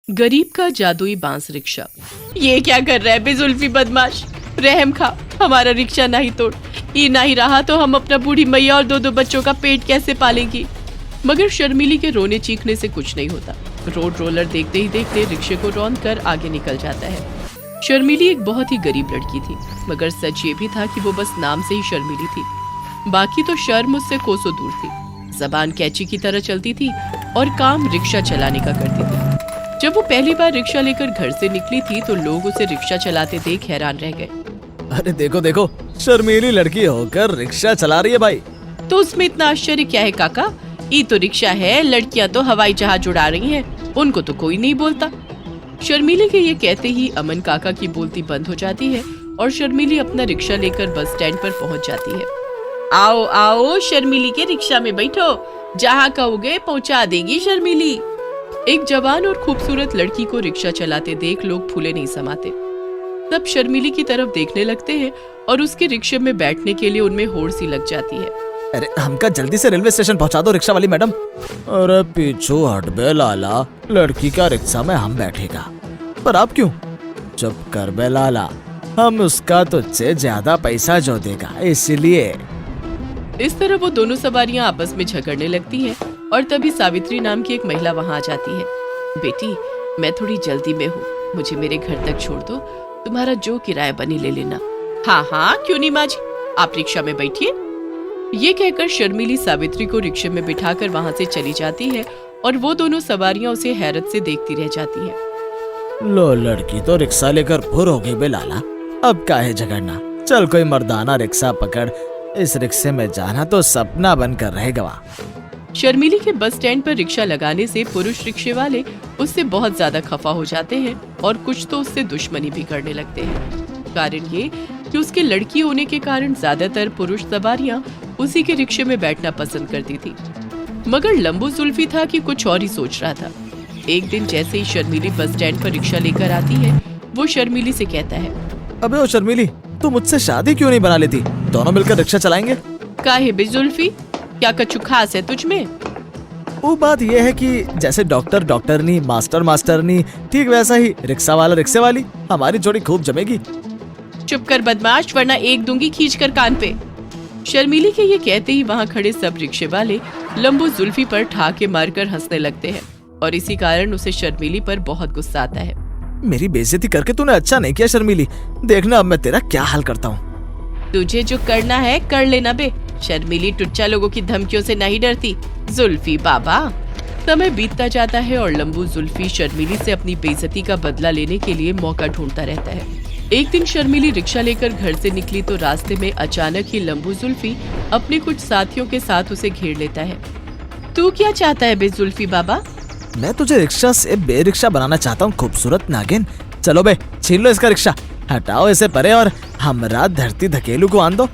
गरीब का जादुई बांस रिक्शा। ये क्या कर रहा है बेजुल्फी बदमाश, रहम खा, हमारा रिक्शा नहीं तोड़। ये नहीं रहा तो हम अपना बूढ़ी मैया और दो बच्चों का पेट कैसे पालेंगी। मगर शर्मीली के रोने चीखने से कुछ नहीं होता। रोड रोलर देखते ही देखते रिक्शे को रौंद कर आगे निकल जाता है। शर्मीली एक बहुत ही गरीब लड़की थी, मगर सच ये भी था कि वो बस नाम से ही शर्मीली थी। बाकी तो शर्म उससे कोसों दूर थी। जबान कैंची की तरह चलती थी और काम रिक्शा चलाने का करती थी। जब वो पहली बार रिक्शा लेकर घर से निकली थी तो लोग उसे रिक्शा चलाते देख हैरान रह गए। अरे देखो देखो, शर्मीली लड़की होकर रिक्शा चला रही है भाई। तो उसमें इतना आश्चर्य क्या है काका, ये तो रिक्शा है, लड़कियां तो हवाई जहाज उड़ा रही हैं, उनको तो कोई नहीं बोलता। शर्मीली के ये कहते ही अमन काका की बोलती बंद हो जाती है और शर्मीली अपना रिक्शा लेकर बस स्टैंड पर पहुंच जाती है। आओ आओ, शर्मीली के रिक्शा में बैठो, जहाँ कहोगे पहुँचा देगी शर्मीली। एक जवान और खूबसूरत लड़की को रिक्शा चलाते देख लोग फूले नहीं समाते। तब शर्मीली की तरफ देखने लगते हैं और उसके रिक्शे में बैठने के लिए उनमें होड़ सी लग जाती है। अरे हमका जल्दी से रेलवे स्टेशन पहुंचा दो रिक्शा वाली मैडम। अरे पीछू हट बे लाला, लड़की का रिक्शा में हम बैठेगा। पर आप क्यों? चुप कर बे लाला, हम उसका तुझसे ज्यादा पैसा जो देगा इसलिए। इस तरह वो दोनों सवारियां आपस में झगड़ने लगती हैं और तभी सावित्री नाम की एक महिला वहां आ जाती है। बेटी, मैं थोड़ी जल्दी में हूँ, मुझे मेरे घर तक छोड़ दो, तुम्हारा जो किराया बनी ले लेना। हाँ हाँ क्यों नहीं माँ जी, आप रिक्शा में बैठिए। ये कहकर शर्मीली सावित्री को रिक्शे में बिठाकर वहां से चली जाती है और वो दोनों सवारियां उसे हैरत से देखती रह जाती हैं। लो लड़की तो रिक्शा लेकर फुर हो गई बे लाला, अब काहे झगड़ना। चल कोई मर्दाना रिक्शा पकड़, इस रिक्शे में जाना तो सपना बनकर रहेगा। शर्मीली के बस स्टैंड पर रिक्शा लगाने से पुरुष रिक्शे वाले उससे बहुत ज्यादा खफा हो जाते हैं और कुछ तो उससे दुश्मनी भी करने लगते हैं। कारण ये कि उसके लड़की होने के कारण ज्यादातर पुरुष सवारियां उसी के रिक्शे में बैठना पसंद करती थी। मगर लंबू जुल्फी था कि कुछ और ही सोच रहा था। एक दिन जैसे ही शर्मीली बस स्टैंड पर रिक्शा लेकर आती है, वो शर्मीली से कहता है, अबे ओ शर्मीली, तू मुझसे शादी क्यों नहीं बना लेती? दोनों मिलकर रिक्शा चलाएंगे। काहे बे जुल्फी, क्या कछु खास है तुझ में? वो बात ये है कि जैसे डॉक्टर डॉक्टरनी, मास्टर मास्टरनी, ठीक वैसा ही रिक्शा वाला रिक्शे वाली, हमारी जोड़ी खूब जमेगी। चुप कर बदमाश, वरना एक दूंगी खींच कर कान पे। शर्मीली के ये कहते ही वहाँ खड़े सब रिक्शे वाले लंबू जुल्फी पर ठाके मारकर हंसने लगते हैं और इसी कारण उसे शर्मीली पर बहुत गुस्सा आता है। मेरी बेइज्जती करके तूने अच्छा नहीं किया शर्मीली, देखना अब मैं तेरा क्या हाल करता हूँ। तुझे जो करना है कर लेना बे। शर्मीली टुच्चा लोगों की धमकियों से नहीं डरती, जुल्फी बाबा। समय बीतता जाता है और लंबू जुल्फी शर्मीली से अपनी बेइज्जती का बदला लेने के लिए मौका ढूंढता रहता है। एक दिन शर्मीली रिक्शा लेकर घर से निकली तो रास्ते में अचानक ही लंबू जुल्फी अपने कुछ साथियों के साथ उसे घेर लेता है। तू क्या चाहता है बे जुल्फी बाबा? मैं तुझे रिक्शा से बेरिक्शा बनाना चाहता हूँ खूबसूरत नागिन। चलो बे, छीन लो इसका रिक्शा, हटाओ इसे परे और हमरा धरती धकेलू को आन दो।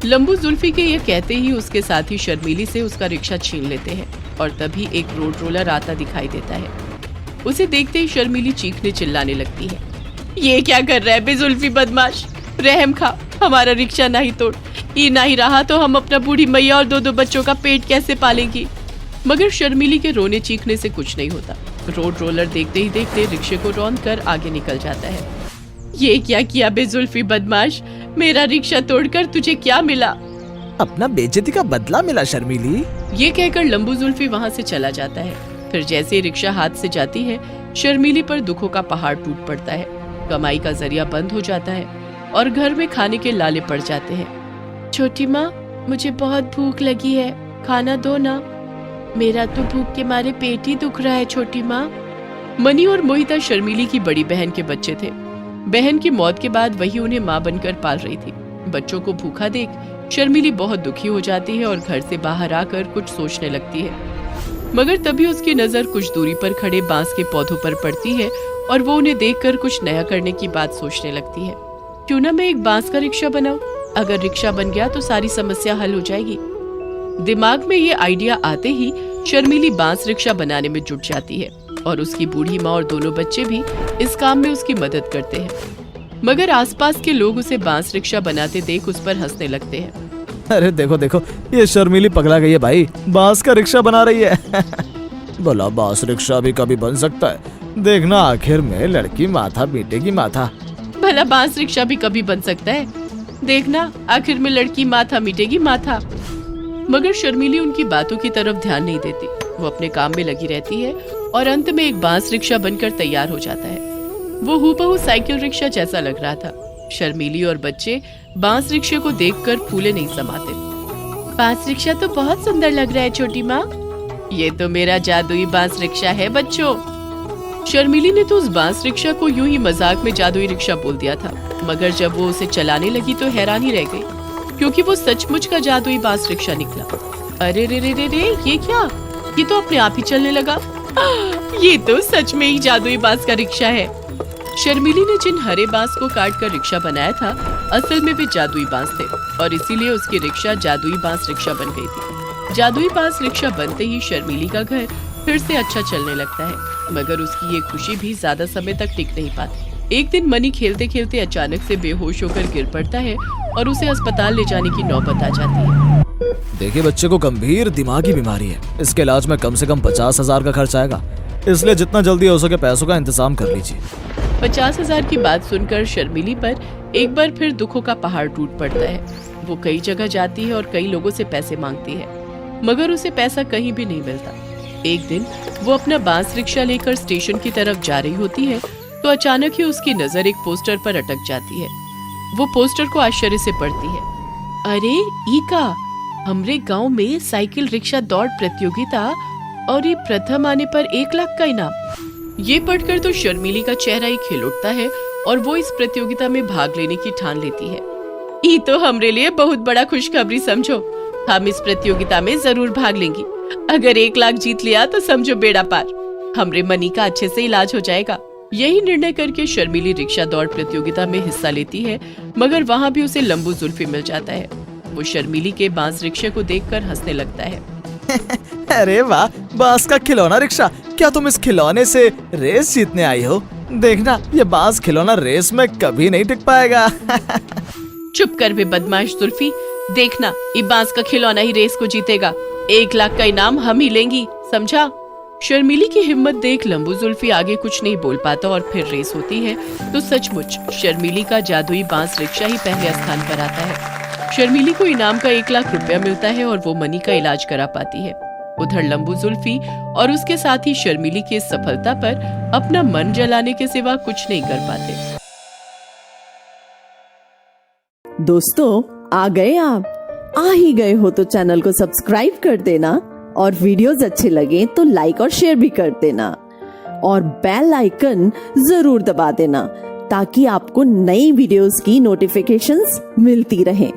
लंबू जुल्फी के ये कहते ही उसके साथी शर्मीली से उसका रिक्शा छीन लेते हैं और तभी एक रोड रोलर आता दिखाई देता है। उसे देखते ही शर्मीली चीखने चिल्लाने लगती है। ये क्या कर रहा है बे जुल्फी बदमाश, रहम खा, हमारा रिक्शा नहीं तोड़। ये नहीं रहा तो हम अपना बूढ़ी मैया और दो बच्चों का पेट कैसे पालेंगी। मगर शर्मीली के रोने चीखने से कुछ नहीं होता। रोड रोलर देखते ही देखते रिक्शे को रौंद कर आगे निकल जाता है। ये क्या किया बे जुल्फी बदमाश, मेरा रिक्शा तोड़कर तुझे क्या मिला? अपना बेइज्जती का बदला मिला शर्मीली। ये कहकर लंबू जुल्फी वहाँ से चला जाता है। फिर जैसे ही रिक्शा हाथ से जाती है, शर्मीली पर दुखों का पहाड़ टूट पड़ता है। कमाई का जरिया बंद हो जाता है और घर में खाने के लाले पड़ जाते हैं। छोटी माँ, मुझे बहुत भूख लगी है, खाना दो ना। मेरा तो भूख के मारे पेट ही दुख रहा है छोटी माँ। मनी और मोहिता शर्मीली की बड़ी बहन के बच्चे थे। बहन की मौत के बाद वही उन्हें माँ बनकर पाल रही थी। बच्चों को भूखा देख शर्मीली बहुत दुखी हो जाती है और घर से बाहर आकर कुछ सोचने लगती है। मगर तभी उसकी नजर कुछ दूरी पर खड़े बांस के पौधों पर पड़ती है और वो उन्हें देखकर कुछ नया करने की बात सोचने लगती है। क्यों ना मैं एक बांस का रिक्शा बनाऊं? अगर रिक्शा बन गया तो सारी समस्या हल हो जाएगी। दिमाग में ये आइडिया आते ही शर्मीली बांस रिक्शा बनाने में जुट जाती है और उसकी बूढ़ी माँ और दोनों बच्चे भी इस काम में उसकी मदद करते हैं। मगर आसपास के लोग उसे बांस रिक्शा बनाते देख उस पर हंसने लगते हैं। अरे देखो देखो, ये शर्मीली पगला गई है भाई, बांस का रिक्शा बना रही है। भला बांस रिक्शा भी कभी बन सकता है? देखना आखिर में लड़की माथा पीटेगी माथा। भला बांस रिक्शा भी कभी बन सकता है, देखना आखिर में लड़की माथा मीटेगी माथा। मगर शर्मीली उनकी बातों की तरफ ध्यान नहीं देती। वो अपने काम में लगी रहती है और अंत में एक बांस रिक्शा बनकर तैयार हो जाता है। वो हूबहू साइकिल रिक्शा जैसा लग रहा था। शर्मीली और बच्चे बांस रिक्शे को देखकर फूले नहीं समाते। बांस रिक्शा तो बहुत सुंदर लग रहा है छोटी माँ। ये तो मेरा जादुई बांस रिक्शा है बच्चों। शर्मीली ने तो उस बांस रिक्शा को यूं ही मजाक में जादुई रिक्शा बोल दिया था, मगर जब वो उसे चलाने लगी तो हैरान ही रह गई, क्योंकि वो सचमुच का जादुई बांस रिक्शा निकला। अरे रे रे रे रे, ये क्या? ये तो अपने आप ही चलने लगा। ये तो सच में ही जादुई बांस का रिक्शा है। शर्मीली ने जिन हरे बांस को काट कर रिक्शा बनाया था, असल में वे जादुई बांस थे और इसीलिए उसकी रिक्शा जादुई बांस रिक्शा बन गई थी। जादुई बांस रिक्शा बनते ही शर्मीली का घर फिर से अच्छा चलने लगता है, मगर उसकी ये खुशी भी ज्यादा समय तक टिक नहीं पाती। एक दिन मनी खेलते खेलते अचानक से बेहोश होकर गिर पड़ता है और उसे अस्पताल ले जाने की नौबत आ जाती है। देखिए, बच्चे को गंभीर दिमागी बीमारी है। इसके इलाज में कम से कम 50,000 का खर्च आएगा, इसलिए जितना जल्दी हो सके पैसों का इंतजाम कर लीजिए। 50,000 की बात सुनकर शर्मीली पर एक बार फिर दुखों का पहाड़ टूट पड़ता है। वो कई जगह जाती है और कई लोगों से पैसे मांगती है, मगर उसे पैसा कहीं भी नहीं मिलता। एक दिन वो अपना बांस रिक्शा लेकर स्टेशन की तरफ जा रही होती है तो अचानक ही उसकी नजर एक पोस्टर पर अटक जाती है। वो पोस्टर को आश्चर्य से पढ़ती है। अरे ईका, हमरे गांव में साइकिल रिक्शा दौड़ प्रतियोगिता और ये प्रथम आने पर 1 लाख का इनाम। ये पढ़कर तो शर्मीली का चेहरा ही खिल उठता है और वो इस प्रतियोगिता में भाग लेने की ठान लेती है। ये तो हमरे लिए बहुत बड़ा खुशखबरी समझो। हम इस प्रतियोगिता में जरूर भाग लेंगे। अगर 1 लाख जीत लिया तो समझो बेड़ा पार। हमरे मनी का अच्छे से इलाज हो जाएगा। यही निर्णय करके शर्मीली रिक्शा दौड़ प्रतियोगिता में हिस्सा लेती है, मगर वहाँ भी उसे लंबू जुल्फी मिल जाता है। वो शर्मीली के बांस रिक्शे को देखकर हंसने लगता है। अरे वाह, बांस का खिलौना रिक्शा। क्या तुम इस खिलौने से रेस जीतने आई हो? देखना, ये बांस खिलौना रेस में कभी नहीं टिक पाएगा। चुप कर बे बदमाश जुल्फी, देखना ये बांस का खिलौना ही रेस को जीतेगा। 1 लाख का इनाम हम ही लेंगी, समझा? शर्मीली की हिम्मत देख लंबू जुल्फी आगे कुछ नहीं बोल पाता और फिर रेस होती है तो सचमुच शर्मीली का जादुई बांस रिक्शा ही पहले स्थान पर आता है। शर्मीली को इनाम का 1 लाख रुपया मिलता है और वो मनी का इलाज करा पाती है। उधर लंबू जुल्फी और उसके साथ ही शर्मीली की इस सफलता पर अपना मन जलाने के सिवा कुछ नहीं कर पाते। दोस्तों, आ गए आप? आ ही गए हो तो चैनल को सब्सक्राइब कर देना और वीडियोस अच्छे लगे तो लाइक और शेयर भी कर देना और बेल आइकन जरूर दबा देना ताकि आपको नई वीडियोस की नोटिफिकेशंस मिलती रहें।